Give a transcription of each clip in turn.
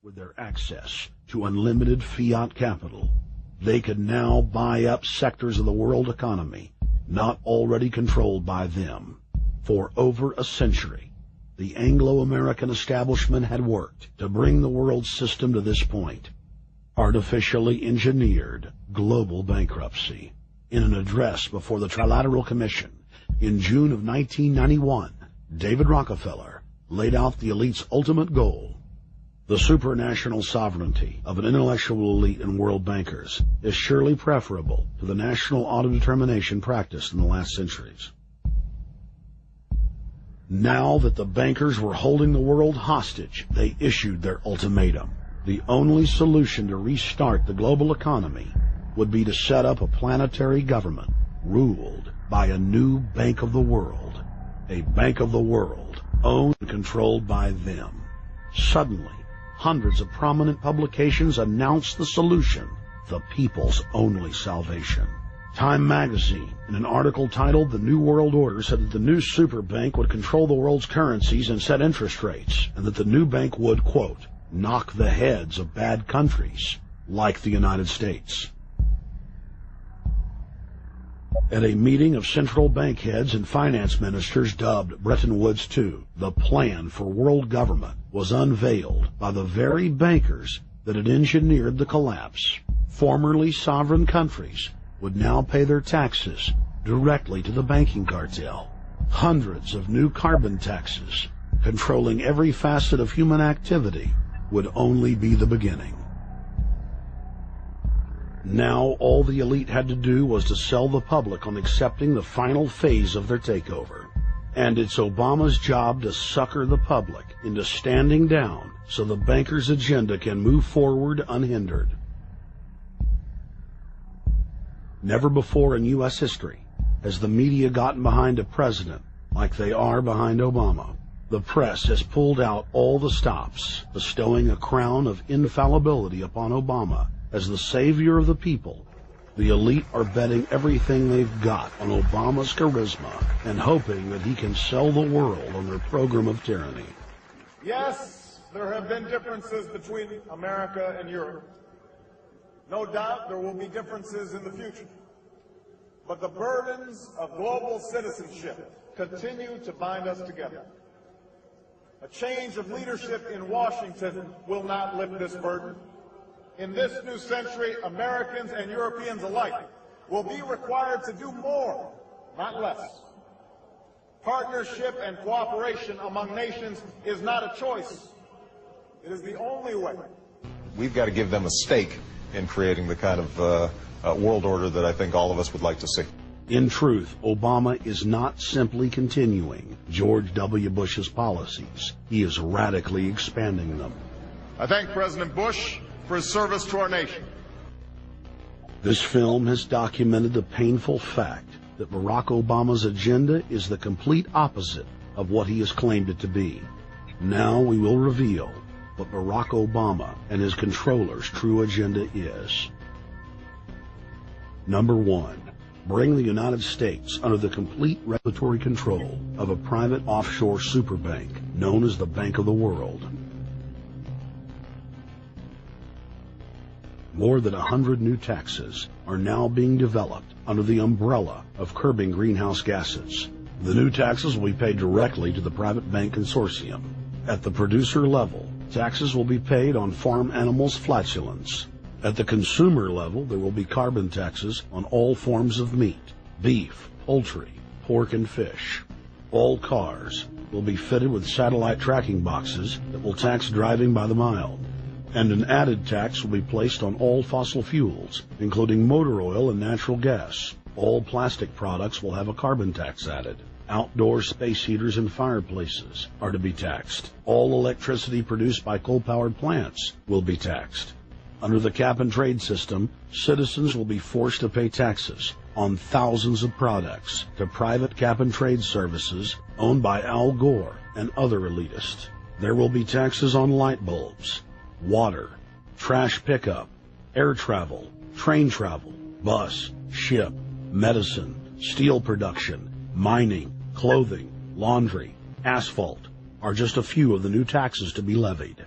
With their access to unlimited fiat capital, they could now buy up sectors of the world economy not already controlled by them. For over a century, the Anglo-American establishment had worked to bring the world system to this point. Artificially engineered global bankruptcy. In an address before the Trilateral Commission in June of 1991, David Rockefeller laid out the elite's ultimate goal. The supranational sovereignty of an intellectual elite and world bankers is surely preferable to the national autodetermination practiced in the last centuries. Now that the bankers were holding the world hostage, they issued their ultimatum. The only solution to restart the global economy would be to set up a planetary government ruled by a new Bank of the World, a Bank of the World owned and controlled by them. Suddenly, hundreds of prominent publications announced the solution, the people's only salvation. Time magazine, in an article titled The New World Order, said that the new super bank would control the world's currencies and set interest rates, and that the new bank would, quote, knock the heads of bad countries like the United States. At a meeting of central bank heads and finance ministers dubbed Bretton Woods II, the plan for world government was unveiled by the very bankers that had engineered the collapse. Formerly sovereign countries would now pay their taxes directly to the banking cartel. Hundreds of new carbon taxes, controlling every facet of human activity, would only be the beginning. Now all the elite had to do was to sell the public on accepting the final phase of their takeover. And it's Obama's job to sucker the public into standing down so the bankers' agenda can move forward unhindered. Never before in U.S. history has the media gotten behind a president like they are behind Obama. The press has pulled out all the stops, bestowing a crown of infallibility upon Obama as the savior of the people. The elite are betting everything they've got on Obama's charisma and hoping that he can sell the world on their program of tyranny. Yes, there have been differences between America and Europe. No doubt there will be differences in the future. But the burdens of global citizenship continue to bind us together. A change of leadership in Washington will not lift this burden. In this new century, Americans and Europeans alike will be required to do more, not less. Partnership and cooperation among nations is not a choice. It is the only way. We've got to give them a stake in creating the kind of world order that I think all of us would like to see. In truth, Obama is not simply continuing George W. Bush's policies. He is radically expanding them. I thank President Bush for his service to our nation. This film has documented the painful fact that Barack Obama's agenda is the complete opposite of what he has claimed it to be. Now we will reveal what Barack Obama and his controllers' true agenda is. Number 1. Bring the United States under the complete regulatory control of a private offshore superbank known as the Bank of the World. More than 100 new taxes are now being developed under the umbrella of curbing greenhouse gases. The new taxes will be paid directly to the private bank consortium. At the producer level, taxes will be paid on farm animals' flatulence. At the consumer level, there will be carbon taxes on all forms of meat, beef, poultry, pork, and fish. All cars will be fitted with satellite tracking boxes that will tax driving by the mile. And an added tax will be placed on all fossil fuels, including motor oil and natural gas. All plastic products will have a carbon tax added. Outdoor space heaters and fireplaces are to be taxed. All electricity produced by coal-powered plants will be taxed. Under the cap-and-trade system, citizens will be forced to pay taxes on thousands of products to private cap-and-trade services owned by Al Gore and other elitists. There will be taxes on light bulbs, water, trash pickup, air travel, train travel, bus, ship, medicine, steel production, mining, clothing, laundry, asphalt are just a few of the new taxes to be levied.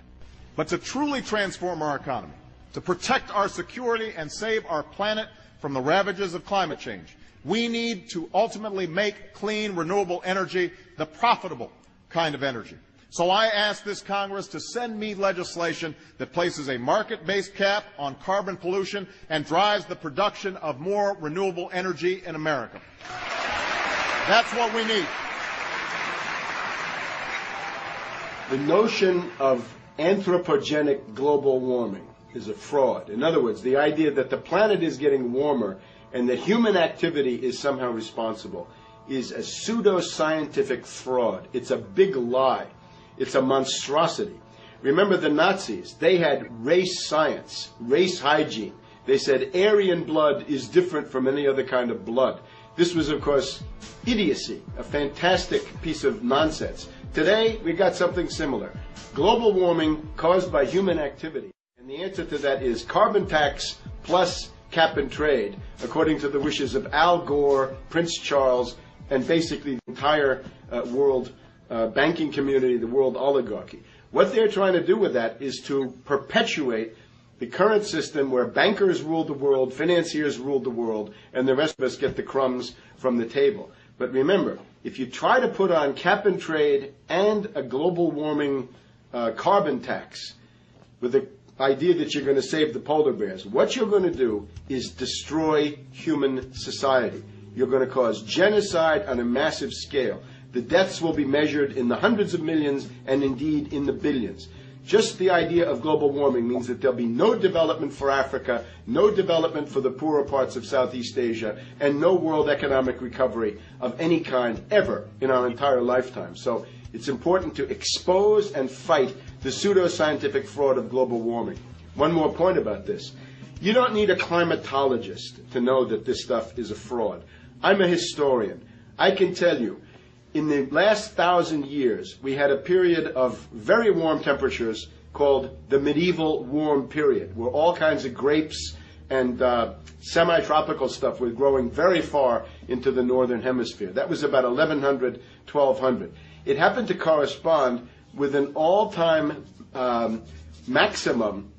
But to truly transform our economy, to protect our security and save our planet from the ravages of climate change, we need to ultimately make clean, renewable energy the profitable kind of energy. So I ask this Congress to send me legislation that places a market-based cap on carbon pollution and drives the production of more renewable energy in America. That's what we need. The notion of anthropogenic global warming is a fraud. In other words, the idea that the planet is getting warmer and that human activity is somehow responsible is a pseudo-scientific fraud. It's a big lie. It's a monstrosity. Remember the Nazis, they had race science, race hygiene. They said Aryan blood is different from any other kind of blood. This was, of course, idiocy, a fantastic piece of nonsense. Today, we got something similar. Global warming caused by human activity. And the answer to that is carbon tax plus cap and trade, according to the wishes of Al Gore, Prince Charles, and basically the entire world banking community, the world oligarchy. What they're trying to do with that is to perpetuate the current system where bankers rule the world, financiers rule the world, and the rest of us get the crumbs from the table. But remember, if you try to put on cap and trade and a global warming carbon tax with the idea that you're going to save the polar bears, what you're going to do is destroy human society. You're going to cause genocide on a massive scale. The deaths will be measured in the hundreds of millions and indeed in the billions. Just the idea of global warming means that there'll be no development for Africa, no development for the poorer parts of Southeast Asia, and no world economic recovery of any kind ever in our entire lifetime. So it's important to expose and fight the pseudo-scientific fraud of global warming. One more point about this. You don't need a climatologist to know that this stuff is a fraud. I'm a historian. I can tell you, in the last 1,000 years, we had a period of very warm temperatures called the medieval warm period, where all kinds of grapes and semi-tropical stuff was growing very far into the northern hemisphere. That was about 1100, 1200. It happened to correspond with an all-time maximum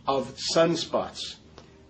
of sunspots.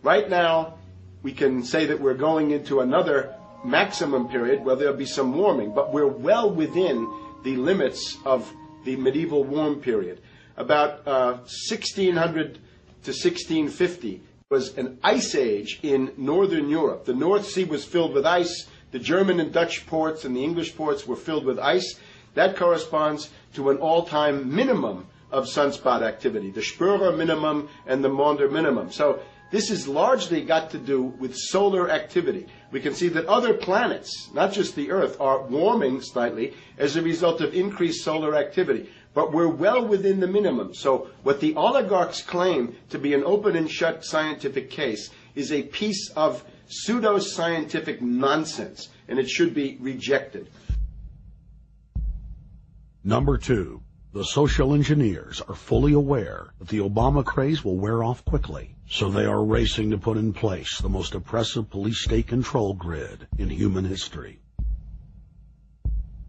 Right now, we can say that we're going into another maximum period where there'll be some warming, but we're well within the limits of the medieval warm period. About 1600 to 1650 was an ice age in northern Europe. The North Sea was filled with ice. The German and Dutch ports and the English ports were filled with ice. That corresponds to an all-time minimum of sunspot activity, the Spörer minimum and the Maunder minimum. So this has largely got to do with solar activity. We can see that other planets, not just the Earth, are warming slightly as a result of increased solar activity. But we're well within the minimum. So what the oligarchs claim to be an open and shut scientific case is a piece of pseudo-scientific nonsense, and it should be rejected. Number 2, the social engineers are fully aware that the Obama craze will wear off quickly, so they are racing to put in place the most oppressive police state control grid in human history.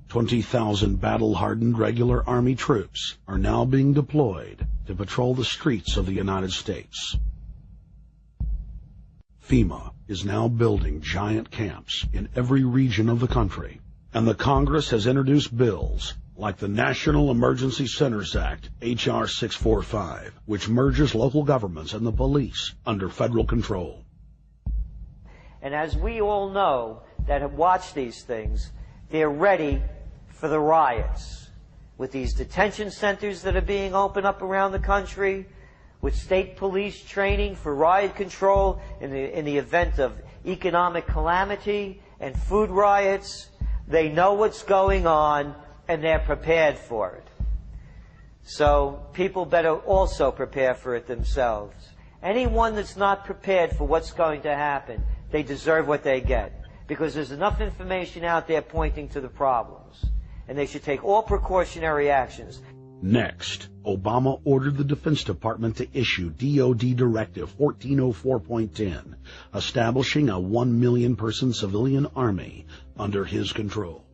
20,000 battle-hardened regular Army troops are now being deployed to patrol the streets of the United States. FEMA is now building giant camps in every region of the country, and the Congress has introduced bills like the National Emergency Centers Act, H.R. 645, which merges local governments and the police under federal control. And as we all know that have watched these things, they're ready for the riots. With these detention centers that are being opened up around the country, with state police training for riot control in the event of economic calamity and food riots, they know what's going on and they're prepared for it. So people better also prepare for it themselves. Anyone that's not prepared for what's going to happen, they deserve what they get, because there's enough information out there pointing to the problems, and they should take all precautionary actions. Next, Obama ordered the Defense Department to issue DoD Directive 1404.10, establishing a 1 million-person civilian army under his control.